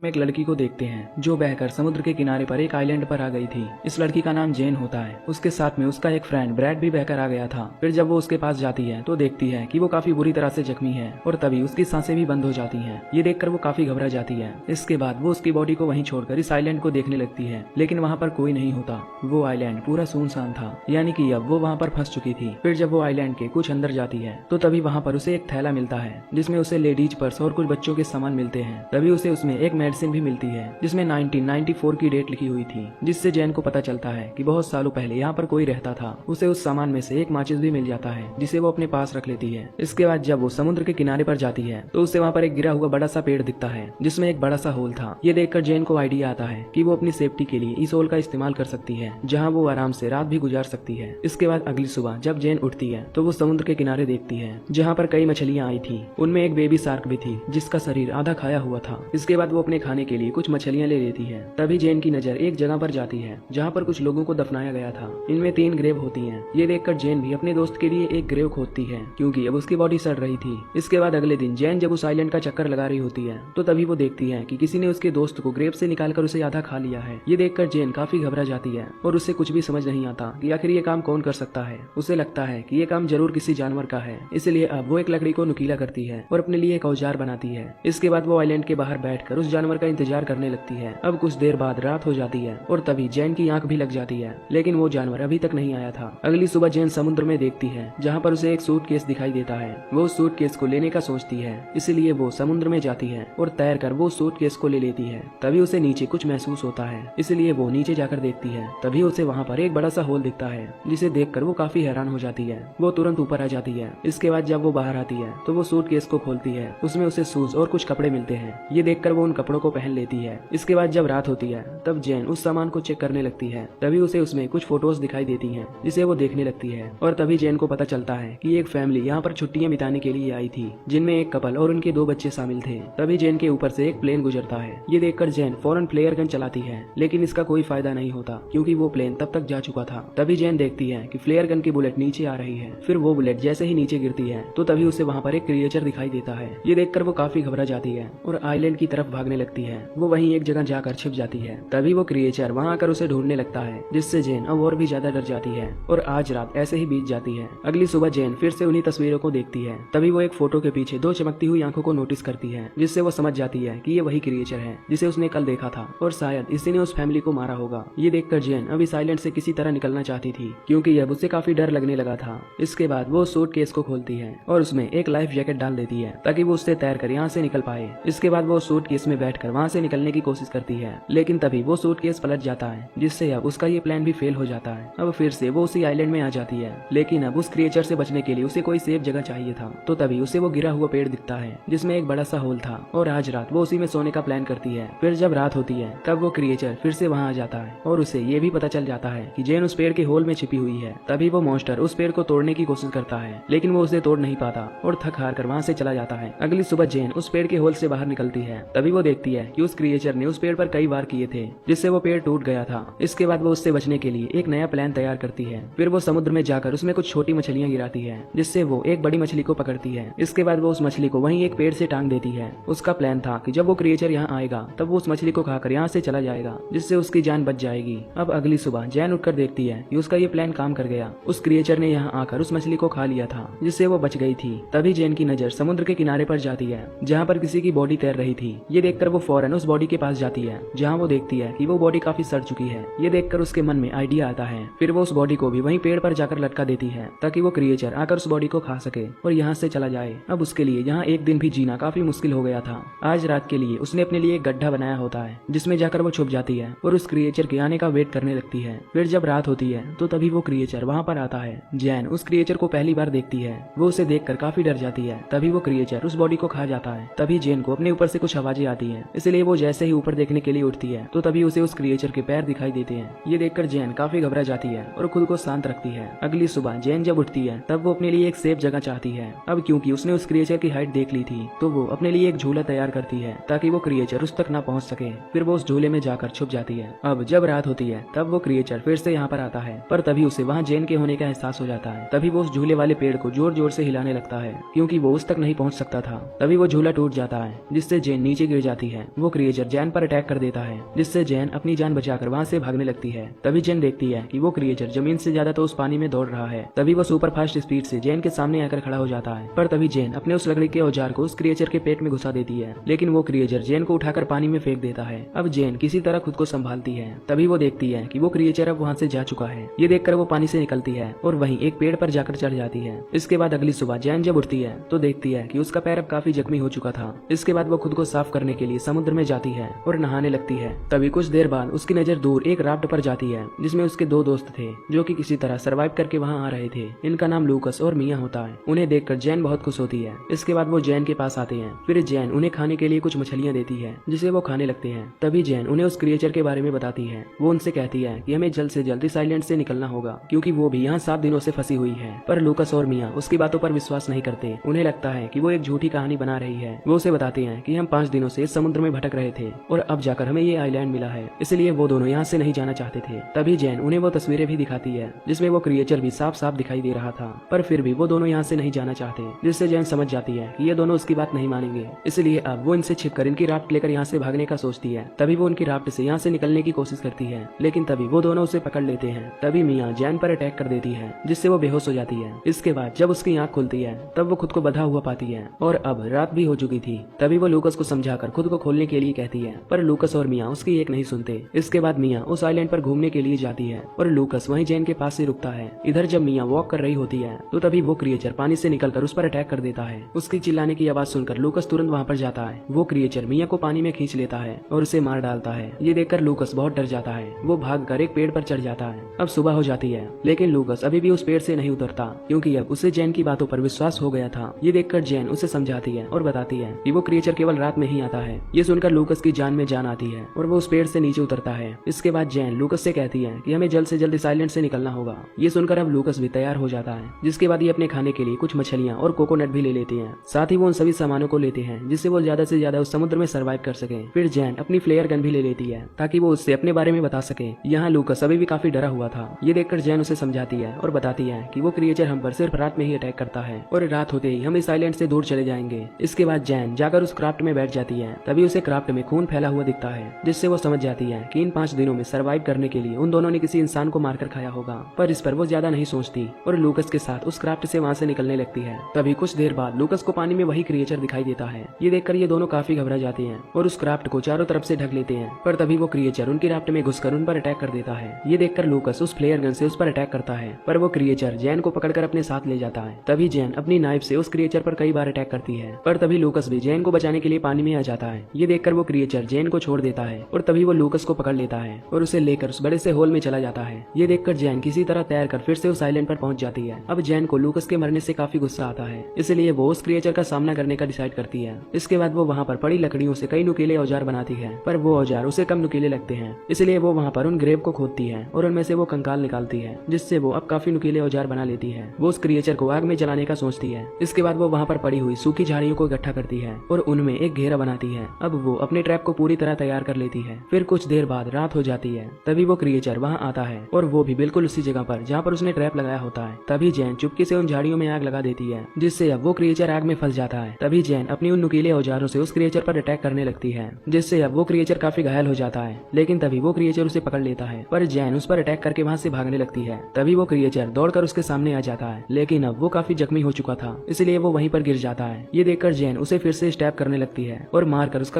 एक लड़की को देखते हैं जो बहकर समुद्र के किनारे पर एक आइलैंड पर आ गई थी। इस लड़की का नाम जेन होता है। उसके साथ में उसका एक फ्रेंड ब्रैड भी बहकर आ गया था। फिर जब वो उसके पास जाती है तो देखती है कि वो काफी बुरी तरह से जख्मी है और तभी उसकी सांसें भी बंद हो जाती हैं। ये देखकर वो काफी घबरा जाती है। इसके बाद वो उसकी बॉडी को वहीं छोड़कर इस आइलैंड को देखने लगती है, लेकिन वहाँ पर कोई नहीं होता। वो आइलैंड पूरा सुनसान था, यानी कि अब वो वहाँ पर फंस चुकी थी। फिर जब वो आइलैंड के कुछ अंदर जाती है तो तभी वहाँ पर उसे एक थैला मिलता है जिसमें उसे लेडीज पर्स और कुछ बच्चों के सामान मिलते हैं। तभी उसे उसमें एक मेडिसिन भी मिलती है जिसमें 1994 की डेट लिखी हुई थी, जिससे जैन को पता चलता है कि बहुत सालों पहले यहाँ पर कोई रहता था। उसे उस सामान में से एक माचिस भी मिल जाता है जिसे वो अपने पास रख लेती है। इसके बाद जब वो समुद्र के किनारे पर जाती है तो उसे वहाँ पर एक गिरा हुआ बड़ा सा पेड़ दिखता है जिसमें एक बड़ा सा होल था। ये देखकर जैन को आइडिया आता है कि वो अपनी सेफ्टी के लिए इस होल का इस्तेमाल कर सकती है, जहाँ वो आराम से रात भी गुजार सकती है। इसके बाद अगली सुबह जब जैन उठती है तो वो समुद्र के किनारे देखती है जहाँ पर कई मछलियाँ आई थी। उनमें एक बेबी शार्क भी थी जिसका शरीर आधा खाया हुआ था। इसके बाद वो अपने खाने के लिए कुछ मछलियाँ ले लेती है। तभी जैन की नजर एक जगह पर जाती है जहाँ पर कुछ लोगों को दफनाया गया था। इनमें 3 ग्रेव होती हैं। ये देखकर जैन भी अपने दोस्त के लिए एक ग्रेव खोदती है क्योंकि अब उसकी बॉडी सड़ रही थी। इसके बाद अगले दिन जैन जब उस आइलैंड का चक्कर लगा रही होती है तो तभी वो देखती है कि किसी ने उसके दोस्त को ग्रेव से निकालकर उसे आधा खा लिया है। ये देखकर जैन काफी घबरा जाती है और उसे कुछ भी समझ नहीं आता कि आखिर ये काम कौन कर सकता है। उसे लगता है कि ये काम जरूर किसी जानवर का है, इसलिए अब वो एक लकड़ी को नुकीला करती है और अपने लिए एक औजार बनाती है। इसके बाद वो आइलैंड के बाहर बैठकर उस जानवर का इंतजार करने लगती है। अब कुछ देर बाद रात हो जाती है और तभी जैन की आंख भी लग जाती है, लेकिन वो जानवर अभी तक नहीं आया था। अगली सुबह जैन समुद्र में देखती है जहाँ पर उसे एक सूटकेस दिखाई देता है। वो सूटकेस को लेने का सोचती है, इसलिए वो समुद्र में जाती है और तैर कर वो सूटकेस को ले लेती है। तभी उसे नीचे कुछ महसूस होता है, इसलिए वो नीचे जाकर देखती है। तभी उसे वहाँ पर एक बड़ा सा होल दिखता है जिसे देखकर वो काफी हैरान हो जाती है। वो तुरंत ऊपर आ जाती है। इसके बाद जब वो बाहर आती है तो वो सूटकेस को खोलती है। उसमें उसे शूज और कुछ कपड़े मिलते हैं। ये देखकर वो उन कपड़ों को पहन लेती है। इसके बाद जब रात होती है तब जैन उस सामान को चेक करने लगती है। तभी उसे उसमें कुछ फोटोज दिखाई देती हैं जिसे वो देखने लगती है और तभी जैन को पता चलता है कि एक फैमिली यहाँ पर छुट्टियां बिताने के लिए आई थी, जिनमें एक कपल और उनके 2 बच्चे शामिल थे। तभी जैन के ऊपर से एक प्लेन गुजरता है। ये देखकर जैन फौरन फ्लेयर गन चलाती है, लेकिन इसका कोई फायदा नहीं होता क्योंकि वो प्लेन तब तक जा चुका था। तभी जैन देखती है कि फ्लेयर गन की बुलेट नीचे आ रही है। फिर वो बुलेट जैसे ही नीचे गिरती है तो तभी उसे वहाँ पर एक क्रिएचर दिखाई देता है। ये देखकर वो काफी घबरा जाती है और आइलैंड की तरफ भागने लगती है। वो वहीं एक जगह जाकर छिप जाती है। तभी वो क्रिएचर वहाँ आकर उसे ढूंढने लगता है, जिससे जैन अब और भी ज्यादा डर जाती है और आज रात ऐसे ही बीत जाती है। अगली सुबह जैन फिर से उन्हीं तस्वीरों को देखती है। तभी वो एक फोटो के पीछे 2 चमकती हुई आंखों को नोटिस करती है, जिससे वो समझ जाती है कि ये वही क्रिएचर है जिसे उसने कल देखा था और शायद इसी ने उस फैमिली को मारा होगा। ये देखकर जैन अब इस आइलैंड से किसी तरह निकलना चाहती थी क्योंकि अब उसे काफी डर लगने लगा था। इसके बाद वो सूटकेस को खोलती है और उसमें एक लाइफ जैकेट डाल देती है ताकि वो उससे तैर कर यहाँ से निकल पाए। इसके बाद वो सूटकेस में बैठकर वहाँ से निकलने की कोशिश करती है, लेकिन तभी वो सूटकेस पलट जाता है, जिससे अब उसका ये प्लान भी फेल हो जाता है। अब फिर से वो उसी आइलैंड में आ जाती है, लेकिन अब उस क्रिएचर से बचने के लिए उसे कोई सेफ जगह चाहिए था। तो तभी उसे वो गिरा हुआ पेड़ दिखता है जिसमें एक बड़ा सा होल था और आज रात वो उसी में सोने का प्लान करती है। फिर जब रात होती है तब वो क्रिएचर फिर से वहाँ आ जाता है और उसे ये भी पता चल जाता है कि जैन उस पेड़ के होल में छिपी हुई है। तभी वो मॉन्स्टर उस पेड़ को तोड़ने की कोशिश करता है, लेकिन वो उसे तोड़ नहीं पाता और थक हार कर वहाँ से चला जाता है। अगली सुबह जैन उस पेड़ के होल से बाहर निकलती है। तभी वो देखती है कि उस क्रिएचर ने उस पेड़ पर कई वार किए थे, जिससे वो पेड़ टूट गया था। इसके बाद वो उससे बचने के लिए एक नया प्लान तैयार करती है। फिर वो समुद्र में जाकर उसमें कुछ छोटी मछलियां गिराती है, जिससे वो एक बड़ी मछली को पकड़ती है। इसके बाद वो उस मछली को वहीं एक पेड़ से टांग देती है। उसका प्लान था कि जब वो क्रिएचर यहाँ आएगा तब वो उस मछली को खाकर यहाँ से चला जाएगा, जिससे उसकी जान बच जाएगी। अब अगली सुबह जैन उठकर देखती है कि उसका ये प्लान काम कर गया। उस क्रिएचर ने यहाँ आकर उस मछली को खा लिया था, जिससे वो बच गई थी। तभी जैन की नजर समुद्र के किनारे पर जाती है जहाँ पर किसी की बॉडी तैर रही थी। ये देखकर वो फौरन उस बॉडी के पास जाती है, जहाँ वो देखती है कि वो बॉडी काफी सड़ चुकी है। ये देखकर उसके मन में आइडिया आता है। फिर वो उस बॉडी को भी वहीं पेड़ पर जाकर लटका देती है ताकि वो क्रिएचर आकर उस बॉडी को खा सके और यहाँ से चला जाए। अब उसके लिए यहाँ एक दिन भी जीना काफी मुश्किल हो गया था। आज रात के लिए उसने अपने लिए एक गड्ढा बनाया होता है जिसमें जाकर वो छुप जाती है और उस क्रिएचर के आने का वेट करने लगती है। फिर जब रात होती है तो तभी वो क्रिएचर वहाँ पर आता है। जैन उस क्रिएचर को पहली बार देखती है। वो उसे देखकर काफी डर जाती है। तभी वो क्रिएचर उस बॉडी को खा जाता है। तभी जैन को अपने ऊपर से कुछ आवाजें आती है, इसलिए वो जैसे ही ऊपर देखने के लिए उठती है तो तभी उसे उस क्रिएचर के पैर दिखाई देते हैं। ये देखकर जैन काफी घबरा जाती है और खुद को शांत रखती है। अगली सुबह जैन जब उठती है तब वो अपने लिए एक सेफ जगह चाहती है। अब क्योंकि उसने उस क्रिएचर की हाइट देख ली थी तो वो अपने लिए एक झूला तैयार करती है ताकि वो क्रिएचर उस तक ना पहुंच सके। फिर वो उस झूले में जाकर छुप जाती है। अब जब रात होती है तब वो क्रिएचर फिर से यहाँ पर आता है, पर तभी उसे वहाँ जैन के होने का एहसास हो जाता है। तभी वो उस झूले वाले पेड़ को जोर जोर से हिलाने लगता है क्योंकि वो उस तक नहीं पहुंच सकता था। तभी वो झूला टूट जाता है, जिससे जैन नीचे गिर जाती है। है वो क्रिएचर जैन पर अटैक कर देता है, जिससे जैन अपनी जान बचाकर वहाँ से भागने लगती है। तभी जैन देखती है कि वो क्रिएचर जमीन से ज्यादा तो उस पानी में दौड़ रहा है। तभी वो सुपर फास्ट स्पीड से जैन के सामने आकर खड़ा हो जाता है, पर तभी जैन अपने उस लकड़ी के औजार को उस क्रिएचर के पेट में घुसा देती है, लेकिन वो क्रिएचर जैन को उठाकर पानी में फेंक देता है। अब जैन किसी तरह खुद को संभालती है। तभी वो देखती है कि वो क्रिएचर अब वहाँ से जा चुका है। ये देखकर वो पानी से निकलती है और वहीं एक पेड़ पर जाकर चढ़ जाती है। इसके बाद अगली सुबह जैन जब उठती है तो देखती है कि उसका पैर अब काफी जख्मी हो चुका था। इसके बाद वो खुद को साफ करने के लिए समुद्र में जाती है और नहाने लगती है। तभी कुछ देर बाद उसकी नजर दूर एक राफ्ट पर जाती है, जिसमें उसके दो दोस्त थे जो कि किसी तरह सरवाइव करके वहाँ आ रहे थे। इनका नाम लूकस और मिया होता है। उन्हें देखकर जैन बहुत खुश होती है। इसके बाद वो जैन के पास आते हैं। फिर जैन उन्हें खाने के लिए कुछ मछलियाँ देती है, जिसे वो खाने लगते हैं। तभी जैन उन्हें उस क्रिएचर के बारे में बताती है। वो उनसे कहती है कि हमें जल्द से जल्द इस आइलैंड से निकलना होगा, क्योंकि वो भी यहाँ 7 दिनों से फंसी हुई है। पर लूकस और मिया उसकी बातों पर विश्वास नहीं करते। उन्हें लगता है कि वो एक झूठी कहानी बना रही है। वो उसे बताते हैं कि हम 5 दिनों से इस समुद्र में भटक रहे थे और अब जाकर हमें ये आइलैंड मिला है, इसलिए वो दोनों यहाँ से नहीं जाना चाहते थे। तभी जैन उन्हें वो तस्वीरें भी दिखाती है, जिसमें वो क्रिएचर भी साफ साफ दिखाई दे रहा था। पर फिर भी वो दोनों यहाँ से नहीं जाना चाहते, जिससे जैन समझ जाती है कि ये दोनों उसकी बात नहीं मानेंगे। इसलिए अब वो इनसे छिपकर इनकी राफ्ट लेकर यहाँ से भागने का सोचती है। तभी वो उनकी राफ्ट से यहाँ से निकलने की कोशिश करती है, लेकिन तभी वो दोनों उसे पकड़ लेते हैं। तभी मिया जैन पर अटैक कर देती है, जिससे वो बेहोश हो जाती है। इसके बाद जब उसकी आंख खुलती है तब वो खुद को बंधा हुआ पाती है और अब रात भी हो चुकी थी। तभी वो लूकस को समझाकर खुद को खोलने के लिए कहती है, पर लूकस और मिया उसकी एक नहीं सुनते। इसके बाद मिया उस आइलैंड पर घूमने के लिए जाती है और लूकस वहीं जैन के पास से रुकता है। इधर जब मिया वॉक कर रही होती है तो तभी वो क्रिएचर पानी से निकलकर उस पर अटैक कर देता है। उसकी चिल्लाने की आवाज सुनकर लूकस तुरंत वहाँ पर जाता है। वो क्रिएचर मिया को पानी में खींच लेता है और उसे मार डालता है। ये देखकर लूकस बहुत डर जाता है। वो भागकर एक पेड़ पर चढ़ जाता है। अब सुबह हो जाती है, लेकिन लूकस अभी भी उस पेड़ से नहीं उतरता, क्योंकि अब उसे जैन की बातों पर विश्वास हो गया था। ये देखकर जैन उसे समझाती है और बताती है कि वो क्रिएचर केवल रात में ही आता है। ये सुनकर लूकस की जान में जान आती है और वो उस पेड़ से नीचे उतरता है। इसके बाद जैन लूकस से कहती है कि हमें जल्द से जल्द इस आइलैंड से निकलना होगा। ये सुनकर अब लूकस भी तैयार हो जाता है, जिसके बाद ये अपने खाने के लिए कुछ मछलियाँ और कोकोनट भी ले लेते हैं। साथ ही वो उन सभी सामानों को लेते हैं जिससे वो ज्यादा से ज्यादा उस समुद्र में सर्वाइव कर सके। फिर जैन अपनी फ्लेयर गन भी ले लेती है ताकि वो उससे अपने बारे में बता सके। यहाँ लूकस अभी भी काफी डरा हुआ था। ये देखकर जैन उसे समझाती है और बताती है कि वो क्रिएचर हम पर सिर्फ रात में ही अटैक करता है और रात होते ही हम इस आइलैंड से दूर चले जाएंगे। इसके बाद जैन जाकर उस क्राफ्ट में बैठ जाती है। तभी उसे क्राफ्ट में खून फैला हुआ दिखता है, जिससे वो समझ जाती है कि इन 5 दिनों में सर्वाइव करने के लिए उन दोनों ने किसी इंसान को मारकर खाया होगा। पर इस पर वो ज्यादा नहीं सोचती और लूकस के साथ उस क्राफ्ट से वहाँ से निकलने लगती है। तभी कुछ देर बाद लूकस को पानी में वही क्रिएचर दिखाई देता है। ये देखकर ये दोनों काफी घबरा जाते हैं और उस क्राफ्ट को चारों तरफ से ढक लेते हैं। पर तभी वो क्रिएचर उनकी राफ्ट में घुसकर उन पर अटैक कर देता है। ये देखकर लूकस उस फ्लेयर गन से उस पर अटैक करता है, पर वो क्रिएचर जैन को पकड़कर अपने साथ ले जाता है। तभी जैन अपनी नाइफ से उस क्रिएचर पर कई बार अटैक करती है, पर तभी लूकस भी जैन को बचाने के लिए पानी में आ जाता है। ये देखकर वो क्रिएचर जैन को छोड़ देता है और तभी वो लूकस को पकड़ लेता है और उसे लेकर उस बड़े से होल में चला जाता है। ये देखकर जैन किसी तरह तैर कर फिर से उस आइलैंड पर पहुंच जाती है। अब जैन को लूकस के मरने से काफी गुस्सा आता है, इसलिए वो उस क्रिएचर का सामना करने का डिसाइड करती है। इसके बाद वो वहाँ पर पड़ी लकड़ियों से कई नुकीले औजार बनाती है, पर वो औजार उसे कम नुकीले लगते हैं। इसलिए वो वहाँ पर उन ग्रेव को खोदती है और उनमें से वो कंकाल निकालती है, जिससे वो अब काफी नुकीले औजार बना लेती है। वो उस क्रिएचर को आग में जलाने का सोचती है। इसके बाद वो वहाँ पर पड़ी हुई सूखी झाड़ियों को इकट्ठा करती है और उनमें एक घेरा बनाती है। अब वो अपने ट्रैप को पूरी तरह तैयार कर लेती है। फिर कुछ देर बाद रात हो जाती है। तभी वो क्रिएचर वहाँ आता है और वो भी बिल्कुल उसी जगह पर जहाँ पर उसने ट्रैप लगाया होता है। तभी जैन चुपके से उन झाड़ियों में आग लगा देती है, जिससे अब वो क्रिएचर आग में फंस जाता है। तभी जैन अपनी उन नुकीले औजारों से उस क्रिएचर पर अटैक करने लगती है, जिससे अब वो क्रिएचर काफी घायल हो जाता है। लेकिन तभी वो क्रिएचर उसे पकड़ लेता है, पर जैन उस पर अटैक करके वहाँ से भागने लगती है। तभी वो क्रिएचर दौड़कर उसके सामने आ जाता है, लेकिन अब वो काफी जख्मी हो चुका था, इसलिए वो वहीं पर गिर जाता है। ये देखकर जैन उसे फिर से स्टैब करने लगती है और मारकर